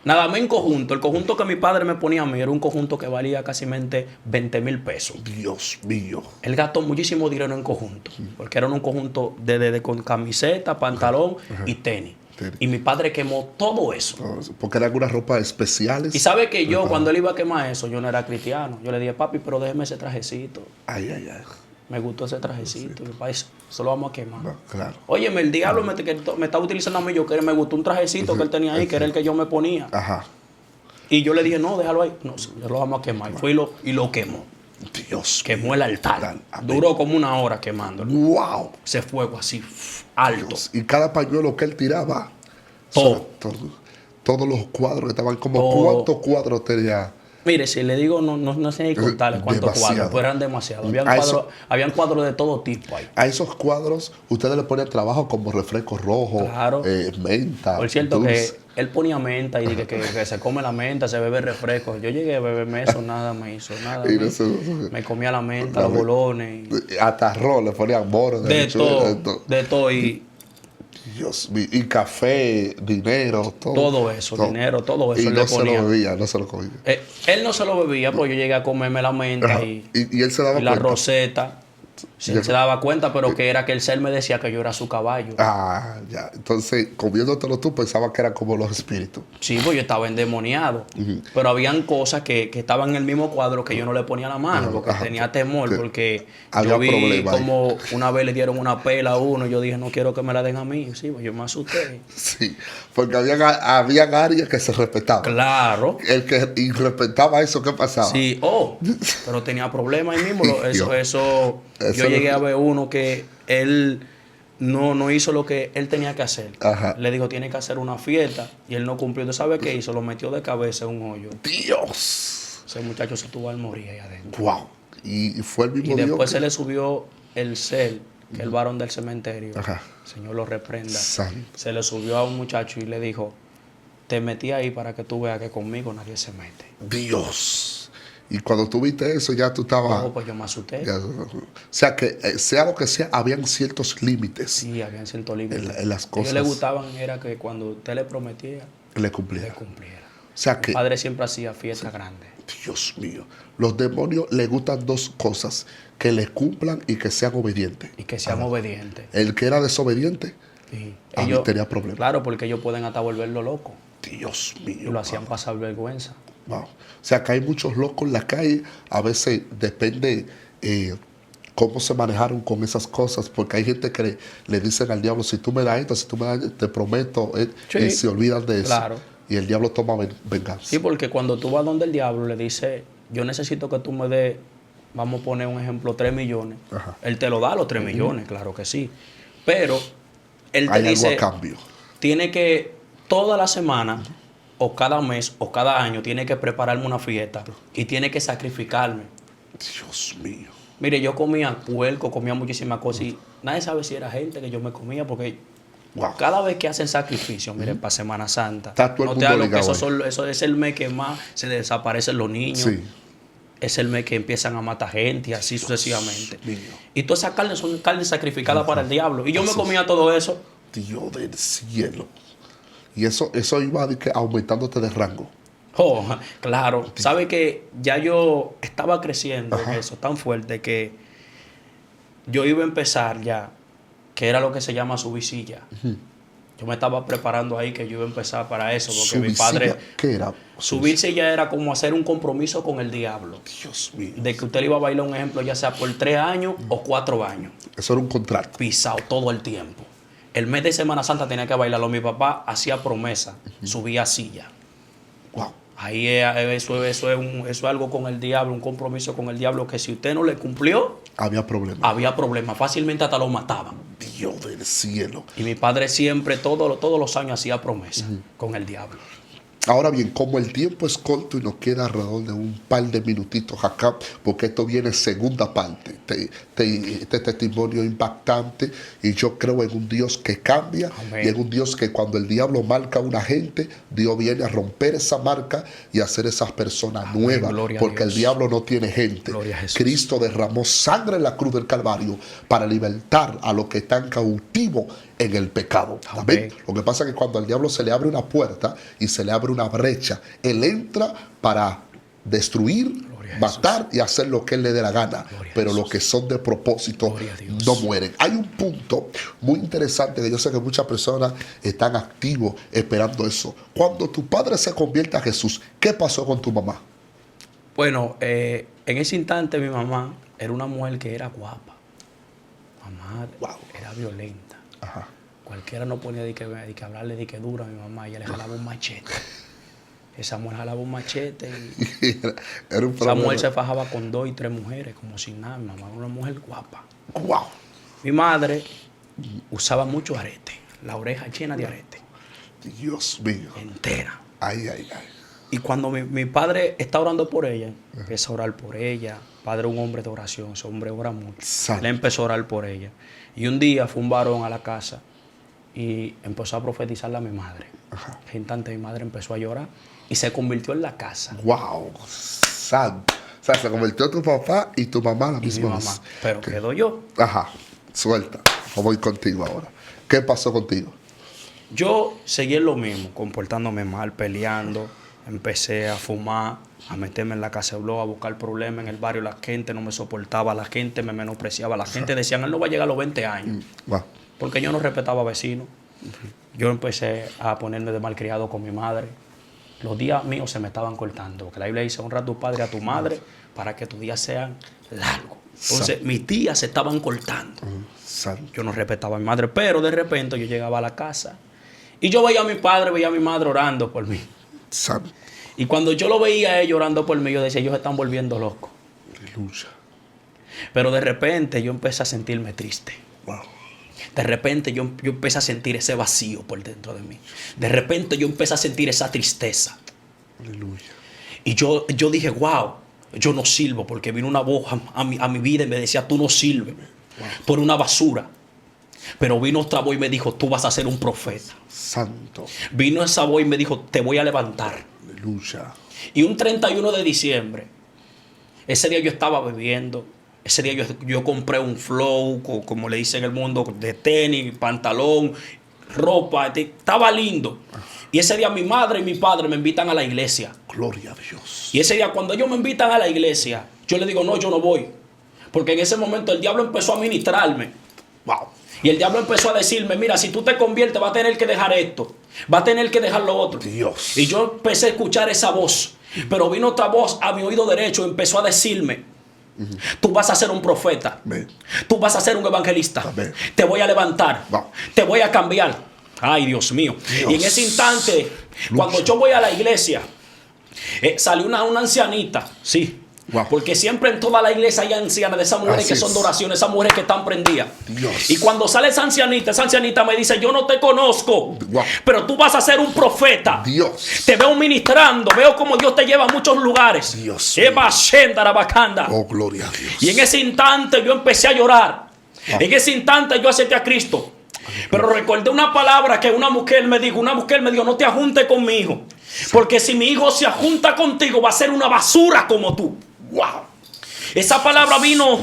Nada más en conjunto. El conjunto que mi padre me ponía a mí era un conjunto que valía casi 20,000 pesos. Dios mío. Él gastó muchísimo dinero en conjunto. Porque era un conjunto con camiseta, pantalón y tenis. Tenis. Y mi padre quemó todo eso. Porque eran algunas ropas especiales. Y sabe que yo, cuando él iba a quemar eso, yo no era cristiano. Yo le dije, papi, pero déjeme ese trajecito. Ay, ay, ay. Me gustó ese trajecito. Y mi padre, eso lo vamos a quemar. No, claro. Óyeme, el diablo me estaba utilizando a mí. Yo que me gustó un trajecito que él tenía ahí, que era el que yo me ponía. Ajá. Y yo le dije, no, déjalo ahí. No, yo lo vamos a quemar. Y fue y lo quemó. Dios. Quemó el altar. Amén. Duró como 1 hora quemándolo. Wow. Ese fuego así, alto. Dios. Y cada pañuelo que él tiraba. Todo. Todos los cuadros que estaban como. Todo. ¿Cuántos cuadros tenía? Mire, si le digo, no sé ni contarles cuántos Demasiado. cuadros, pero eran demasiados. Habían cuadros de todo tipo ahí. A esos cuadros ustedes le ponían trabajo como refresco rojo, Claro. menta. Por cierto, dulce. que él ponía menta y dije que se come la menta, se bebe refresco. Yo llegué a beberme eso, nada me hizo, nada. Y no sé- Me comía la menta, los bolones. Hasta arroz le ponían moro. De todo. Y Dios mío. Y café, dinero, todo. Todo eso, dinero, todo eso Y él no le se ponía. lo bebía, no se lo comía. Él no se lo bebía, porque yo llegué a comerme la menta Ajá. y Y él se daba la cuenta. roseta. Sí, él se daba cuenta, pero que era que el ser me decía que yo era su caballo. Ah, ya. Entonces, comiéndotelo tú, pensabas que eran como los espíritus. Sí, pues yo estaba endemoniado. Pero habían cosas que estaban en el mismo cuadro que yo no le ponía la mano, porque Ajá. tenía temor, Que porque había yo vi problema ahí. como una vez le dieron una pela a uno, y yo dije, no quiero que me la den a mí. Sí, pues yo me asusté. Sí. Porque habían áreas que se respetaban. Claro. El que irrespetaba eso, ¿qué pasaba? Sí, pero tenía problemas ahí mismo. Eso Yo llegué a ver uno que él no hizo lo que él tenía que hacer. Ajá. Le dijo, tiene que hacer una fiesta, y él no cumplió. ¿Tú sabes qué hizo? Lo metió de cabeza en un hoyo. Dios. Ese muchacho se tuvo al morir ahí adentro. Wow. Y fue el Y mismo Dios. después que- se le subió el cel, que es el varón del cementerio. Ajá. El Señor lo reprenda. Santo. Se le subió a un muchacho y le dijo, te metí ahí para que tú veas que conmigo nadie se mete. Dios. Y cuando tú viste eso, ya tú estabas. Pues yo me asusté. O sea, que sea lo que sea, habían ciertos límites. Sí, habían ciertos límites. En las A cosas. ellos le gustaban era que cuando usted le prometía, Le le cumplía. cumpliera. O sea El que, padre siempre hacía fiesta grande. Dios mío, los demonios le gustan dos cosas: que le cumplan y que sean obedientes. Y que sean obedientes. El que era desobediente, Sí. a mí tenía problemas. Claro, porque ellos pueden hasta volverlo loco. Dios Y mío. lo hacían pasar vergüenza. Wow. O sea, que hay muchos locos en la calle. A veces depende cómo se manejaron con esas cosas. Porque hay gente que le dicen al diablo, si tú me das esto, si tú me das esto, te prometo. Sí. Y se olvidan de eso. Claro. Y el diablo toma venganza. Sí, porque cuando tú vas donde el diablo le dice, yo necesito que tú me des, vamos a poner un ejemplo, 3 millones. Ajá. Él te lo da los 3 millones, claro que sí. Pero él te Hay algo dice, a cambio. tiene que toda la semana, o cada mes, o cada año, tiene que prepararme una fiesta y tiene que sacrificarme. Dios mío. Mire, yo comía puerco, comía muchísimas cosas y nadie sabe si era gente que yo me comía porque Wow. cada vez que hacen sacrificio, miren, para Semana Santa, Está todo el no mundo te hablo que ligado eso es el mes que más se desaparecen los niños. Sí. Es el mes que empiezan a matar gente y así sucesivamente. mío. Y todas esas carnes son carnes sacrificadas para el diablo. Y yo me comía todo eso. Dios del cielo. Y eso iba de que aumentándote de rango. Oh, claro. Sabe que ya yo estaba creciendo en eso tan fuerte que yo iba a empezar ya, que era lo que se llama subir silla. Yo me estaba preparando ahí que yo iba a empezar para eso, porque mi padre... Subicilla, ¿qué era? Subirse ya era como hacer un compromiso con el diablo. Dios mío. De que usted le iba a bailar un ejemplo, ya sea por 3 años o 4 años. Eso era un contrato. Pisado todo el tiempo. El mes de Semana Santa tenía que bailarlo. Mi papá hacía promesa, subía silla. Wow. Ahí eso es algo con el diablo, un compromiso con el diablo que si usted no le cumplió, Había problemas. fácilmente hasta lo mataban. Dios del cielo. Y mi padre siempre, todos los años, hacía promesa con el diablo. Ahora bien, como el tiempo es corto y nos queda alrededor de un par de minutitos acá, porque esto viene segunda parte, este testimonio impactante, y yo creo en un Dios que cambia. Amén. Y en un Dios que cuando el diablo marca a una gente, Dios viene a romper esa marca y a hacer esas personas Amén. nuevas, Gloria a porque el Dios. diablo no tiene gente. Gloria a Jesús. Cristo derramó sangre en la cruz del Calvario para libertar a los que están cautivos en el pecado. Amén. Amén. Lo que pasa es que cuando al diablo se le abre una puerta y se le abre una brecha, él entra para destruir, Gloria a matar y hacer lo que él le dé la gana. Gloria a Pero Jesús. los que son de propósito Gloria a Dios. no mueren. Hay un punto muy interesante que yo sé que muchas personas están activos esperando eso. Cuando tu padre se convierte a Jesús, ¿qué pasó con tu mamá? Bueno, en ese instante mi mamá era una mujer que era guapa. Mamá Wow. era violenta. Ajá. Cualquiera no ponía de que hablarle de que dura a mi mamá. Ella le jalaba un machete. Esa mujer jalaba un machete y Era un esa problema. mujer se fajaba con 2 y 3 mujeres como sin nada. Mi mamá era una mujer guapa. Wow. Mi madre usaba mucho arete. La oreja llena de arete. Dios mío. Entera. Ay, ay, ay. Y cuando mi padre está orando por ella, empieza a orar por ella. Padre es un hombre de oración, ese hombre ora mucho. Santo. Él empezó a orar por ella. Y un día fue un varón a la casa y empezó a profetizarle a mi madre. Ajá. Al instante mi madre empezó a llorar y se convirtió en la casa. Wow. Santo. O sea, se convirtió tu papá y tu mamá a la Y mi misma mamá. vez. Pero quedó yo. Ajá. Suelta. Voy contigo ahora. ¿Qué pasó contigo? Yo seguí en lo mismo, comportándome mal, peleando. Empecé a fumar, a meterme en la casa de blog, a buscar problemas en el barrio. La gente no me soportaba, la gente me menospreciaba. La gente decía, él no va a llegar a los 20 años. Wow. Porque yo no respetaba a vecinos. Yo empecé a ponerme de malcriado con mi madre. Los días míos se me estaban cortando. Porque la Biblia dice, honra a tu padre y a tu madre para que tus días sean largos. Entonces, mis días se estaban cortando. Santo. Yo no respetaba a mi madre, pero de repente yo llegaba a la casa y yo veía a mi padre, veía a mi madre orando por mí. Santo. Y cuando yo lo veía a ellos orando por mí, yo decía, ellos se están volviendo locos. Aleluya. Pero de repente yo empecé a sentirme triste. Wow. De repente yo empecé a sentir ese vacío por dentro de mí. De repente yo empecé a sentir esa tristeza. Aleluya. Y yo dije, wow, yo no sirvo, porque vino una voz a mi vida y me decía, tú no sirves, por una basura. Pero vino otra voz y me dijo, tú vas a ser un profeta. Santo. Vino esa voz y me dijo, te voy a levantar. Aleluya. Y un 31 de diciembre, ese día yo estaba bebiendo. Ese día yo compré un flow, como le dicen en el mundo, de tenis, pantalón, ropa. Estaba lindo. Y ese día mi madre y mi padre me invitan a la iglesia. Gloria a Dios. Y ese día cuando ellos me invitan a la iglesia, yo le digo, no, yo no voy. Porque en ese momento el diablo empezó a ministrarme. Wow. Y el diablo empezó a decirme, mira, si tú te conviertes vas a tener que dejar esto. Vas a tener que dejar lo otro. Dios. Y yo empecé a escuchar esa voz. Pero vino otra voz a mi oído derecho y empezó a decirme, tú vas a ser un profeta. Amén. Tú vas a ser un evangelista. Amén. Te voy a levantar. Wow. Te voy a cambiar. Ay, Dios mío. Dios. Y en ese instante, cuando yo voy a la iglesia, salió una ancianita. Sí. Wow. Porque siempre en toda la iglesia hay ancianas, de esas mujeres Así que son es. de oración, esas mujeres que están prendidas. Dios. Y cuando sale esa ancianita me dice, yo no te conozco, Wow. pero tú vas a ser un profeta. Dios. Te veo ministrando, veo como Dios te lleva a muchos lugares. Dios Eva Shendara Bacanda. Oh, gloria a Dios. Y en ese instante yo empecé a llorar. En ese instante yo acepté a Cristo. Pero recordé una palabra que una mujer me dijo, no te ajuntes conmigo. Porque si mi hijo se ajunta contigo va a ser una basura como tú. Wow. Esa palabra vino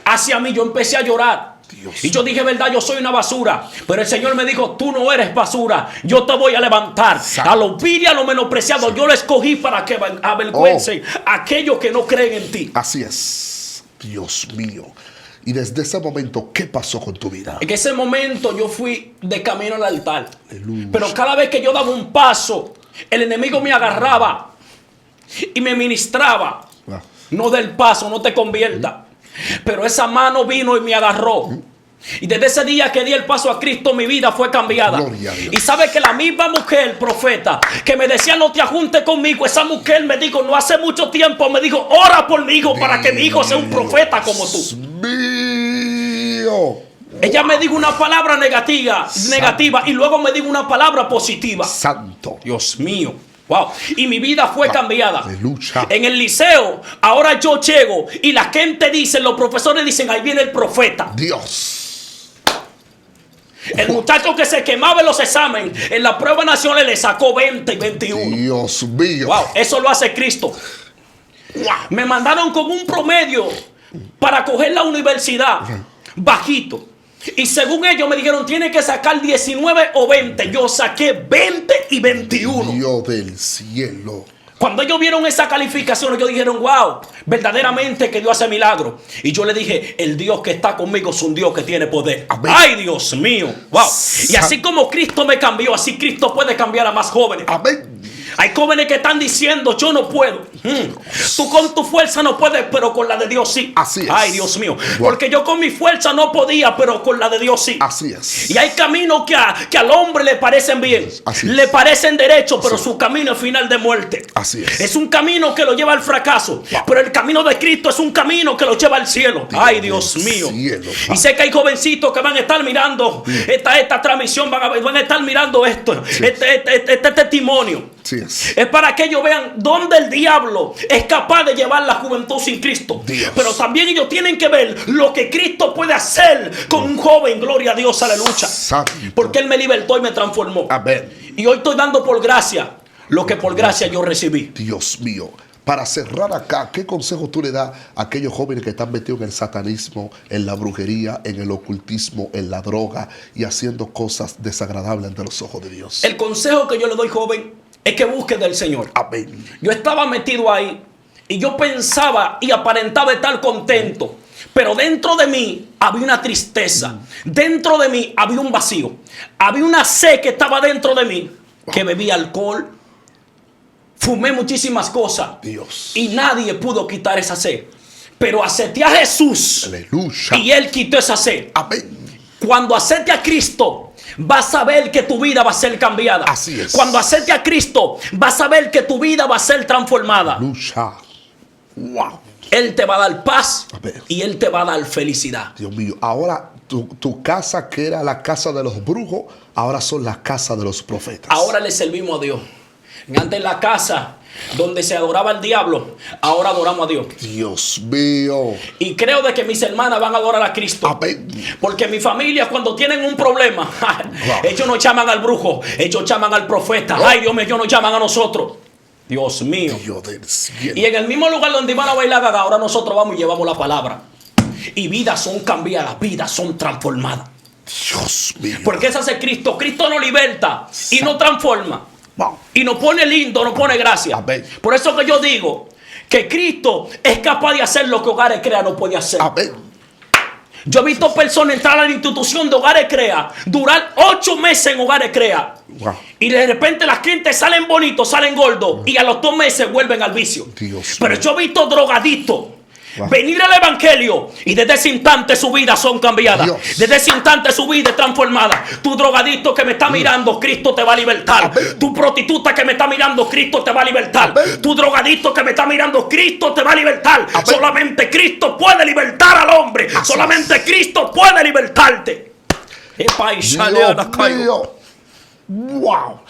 hacia mí, yo empecé a llorar. Dios. Y yo dije, verdad, yo soy una basura. Pero el Señor me dijo, tú no eres basura, yo te voy a levantar. A los vil y a los menospreciados yo lo escogí para que avergüencen a aquellos que no creen en ti. Así es. Dios mío. Y desde ese momento, ¿qué pasó con tu vida? En ese momento yo fui de camino al altar. Aleluya. Pero cada vez que yo daba un paso, el enemigo me agarraba y me ministraba. Wow. No del paso, no te convierta. Pero esa mano vino y me agarró. Y desde ese día que di el paso a Cristo, mi vida fue cambiada. Gloria a Dios. Y sabe que la misma mujer profeta que me decía no te ajuntes conmigo, esa mujer me dijo no hace mucho tiempo, me dijo ora por mi hijo para que mi hijo sea un profeta como tú. Dios mío. Ella me dijo una palabra negativa y luego me dijo una palabra positiva. Santo. Dios mío. Wow. Y mi vida fue cambiada. Aleluya. En el liceo, ahora yo llego y la gente dice, los profesores dicen, ahí viene el profeta. Dios. El muchacho que se quemaba en los exámenes, en la prueba nacional le sacó 20 y 21. Dios mío. Wow, eso lo hace Cristo. Me mandaron con un promedio para coger la universidad bajito. Y según ellos me dijeron, tiene que sacar 19 o 20. Yo saqué 20 y 21. Dios del cielo. Cuando ellos vieron esa calificación, ellos dijeron, wow, verdaderamente que Dios hace milagros. Y yo le dije, el Dios que está conmigo es un Dios que tiene poder. Amén. Ay, Dios mío. Wow. Y así como Cristo me cambió, así Cristo puede cambiar a más jóvenes. Amén. Hay jóvenes que están diciendo, yo no puedo. Tú con tu fuerza no puedes, pero con la de Dios sí. Así es. Ay, Dios mío. Wow. Porque yo con mi fuerza no podía, pero con la de Dios sí. Así es. Y hay caminos que al hombre le parecen bien. Así es. Le parecen derechos, pero Sí. su camino es final de muerte. Así es. Es un camino que lo lleva al fracaso. Wow. Pero el camino de Cristo es un camino que lo lleva al cielo. Ay, Dios del mío. cielo, Y sé que hay jovencitos que van a estar mirando esta transmisión, van a estar mirando esto, Sí. este testimonio. Así es. Es para que ellos vean dónde el diablo es capaz de llevar la juventud sin Cristo. Dios. Pero también ellos tienen que ver lo que Cristo puede hacer con un joven. Gloria a Dios, aleluya. Santo. Porque Él me libertó y me transformó. Amén. Y hoy estoy dando por gracia lo que por gracia yo recibí. Dios mío. Para cerrar acá, ¿qué consejo tú le das a aquellos jóvenes que están metidos en el satanismo, en la brujería, en el ocultismo, en la droga y haciendo cosas desagradables ante los ojos de Dios? El consejo que yo le doy, joven, es que busque del Señor. Amén. Yo estaba metido ahí y yo pensaba y aparentaba estar contento, pero dentro de mí había una tristeza, dentro de mí había un vacío, había una sed que estaba dentro de mí, que bebía alcohol, fumé muchísimas cosas, Dios. y nadie pudo quitar esa sed. Pero acepté a Jesús Aleluya. y Él quitó esa sed. Amén. Cuando acepte a Cristo, vas a ver que tu vida va a ser cambiada. Así es. Cuando acepte a Cristo, vas a ver que tu vida va a ser transformada. Aleluya. Wow. Él te va a dar paz Amén. y Él te va a dar felicidad. Dios mío. Ahora tu casa, que era la casa de los brujos, ahora son la casa de los profetas. Ahora le servimos a Dios. Antes la casa donde se adoraba al diablo, ahora adoramos a Dios. Dios mío. Y creo de que mis hermanas van a adorar a Cristo. Amén. Porque mi familia, cuando tienen un problema, ellos no llaman al brujo, ellos llaman al profeta. Ay, Dios mío, ellos nos llaman a nosotros. Dios mío. Dios del cielo. Y en el mismo lugar donde iban a bailar gaga, ahora nosotros vamos y llevamos la palabra. Y vidas son cambiadas, vidas son transformadas. Dios mío. Porque ese hace Cristo. Cristo nos liberta y nos transforma. Wow. Y nos pone lindo, nos pone gracia. Amén. Por eso que yo digo que Cristo es capaz de hacer lo que Hogares Crea no puede hacer. Amén. Yo he visto personas entrar a la institución de Hogares Crea, durar 8 meses en Hogares Crea. Wow. Y de repente las clientes salen bonitos, salen gordos, y a los 2 meses vuelven al vicio. Dios Pero mío. yo he visto drogaditos Wow. venir al evangelio y desde ese instante su vida son cambiadas. Dios. Desde ese instante su vida es transformada. Tu drogadicto que me está mirando, Cristo te va a libertar. Amén. Tu prostituta que me está mirando, Cristo te va a libertar. Amén. Tu drogadicto que me está mirando, Cristo te va a libertar. Amén. Solamente Cristo puede libertar al hombre. Así Solamente es. Cristo puede libertarte. Epa, y sale a la Dios calle. mío. Wow.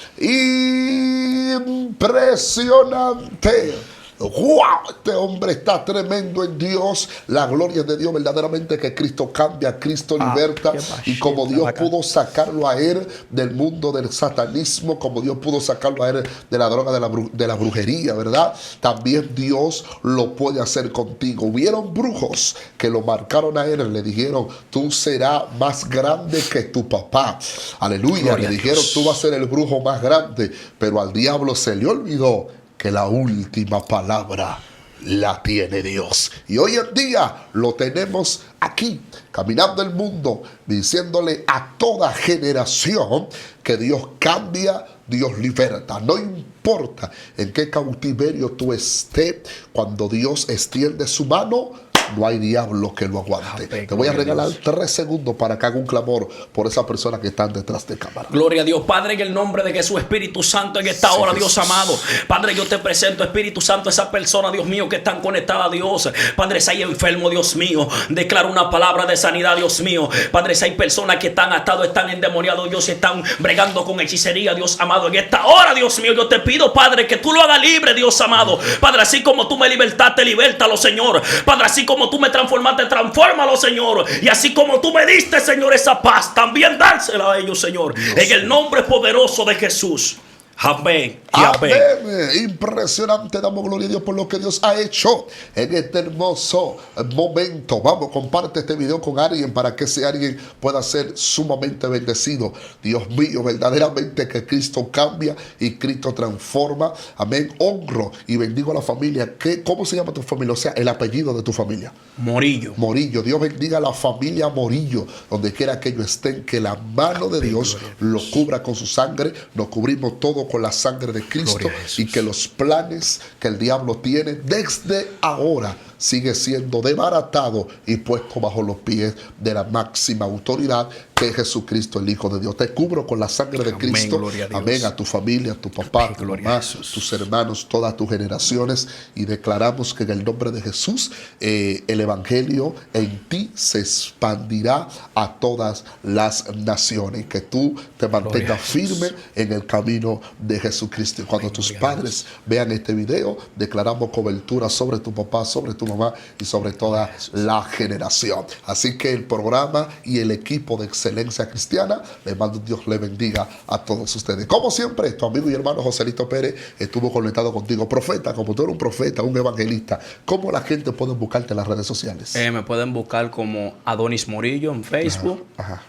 Impresionante. Wow, este hombre está tremendo en Dios. La gloria de Dios, verdaderamente que Cristo cambia, Cristo liberta. Y como Dios pudo sacarlo a él del mundo del satanismo, como Dios pudo sacarlo a él de la droga, de la brujería, ¿verdad? También Dios lo puede hacer contigo. Hubieron brujos que lo marcaron a él, le dijeron, tú serás más grande que tu papá. Aleluya. Gloria Le a dijeron, Dios. tú vas a ser el brujo más grande. Pero al diablo se le olvidó que la última palabra la tiene Dios. Y hoy en día lo tenemos aquí, caminando el mundo, diciéndole a toda generación que Dios cambia, Dios liberta. No importa en qué cautiverio tú estés, cuando Dios extiende su mano, no hay diablo que lo aguante. Amén, Te voy a gloria a regalar Dios. 3 segundos para que haga un clamor por esas personas que están detrás de cámara. Gloria a Dios, Padre, en el nombre de Jesús, Espíritu Santo, en esta hora, Dios Jesús. amado. Padre, yo te presento, Espíritu Santo, a esas personas, Dios mío, que están conectadas a Dios. Padre, si hay enfermo, Dios mío, declaro una palabra de sanidad, Dios mío. Padre, si hay personas que están atados, están endemoniados, Dios, están bregando con hechicería, Dios amado. En esta hora, Dios mío, yo te pido, Padre, que tú lo hagas libre, Dios amado. Padre, así como tú me libertaste, libértalo, Señor. Padre, así como tú me transformaste, transfórmalo, Señor. Y así como tú me diste, Señor, esa paz, también dársela a ellos, Señor. En el nombre poderoso de Jesús. Amén y amén. Amén. Impresionante, damos gloria a Dios por lo que Dios ha hecho en este hermoso momento. Vamos, comparte este video con alguien para que ese alguien pueda ser sumamente bendecido. Dios mío, verdaderamente que Cristo cambia y Cristo transforma. Amén. Honro y bendigo a la familia. ¿Cómo se llama tu familia? O sea, el apellido de tu familia. Morillo. Morillo. Dios bendiga a la familia Morillo, donde quiera que ellos estén, que la mano de Dios lo cubra con su sangre. Nos cubrimos todo con la sangre de Cristo y que los planes que el diablo tiene desde ahora sigue siendo desbaratado y puesto bajo los pies de la máxima autoridad que es Jesucristo, el Hijo de Dios. Te cubro con la sangre de Amén, Cristo. gloria a Dios. Amén. A tu familia, a tu papá, a tu Gloria a mamá, Jesús. tus hermanos, todas tus generaciones. Y declaramos que en el nombre de Jesús el Evangelio en ti se expandirá a todas las naciones. Que tú te mantengas firme en el camino de Jesucristo. Y cuando tus padres vean este video, declaramos cobertura sobre tu papá, sobre tu mamá y sobre toda la generación. Así que el programa y el equipo de Excelencia Cristiana, le mando Dios le bendiga a todos ustedes. Como siempre, tu amigo y hermano Joselito Pérez estuvo conectado contigo. Profeta, como tú eres un profeta, un evangelista, ¿cómo la gente puede buscarte en las redes sociales? Me pueden buscar como Adonis Morillo en Facebook. Ajá.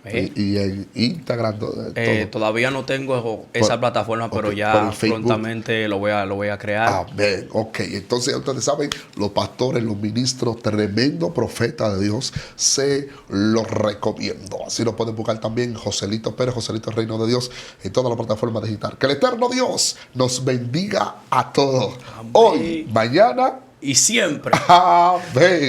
Eh, Y en Instagram, todo. Todavía no tengo esa Por- plataforma, pero ok, por ya el Facebook. prontamente lo voy a crear. Amén. Ok, entonces ustedes saben, los pastores, los ministros, tremendo profeta de Dios, se los recomiendo. Así lo pueden buscar también Joselito Pérez, Joselito Reino de Dios, en todas las plataformas digitales. Que el eterno Dios nos bendiga a todos. Amén. Hoy, mañana. Y siempre. Amén.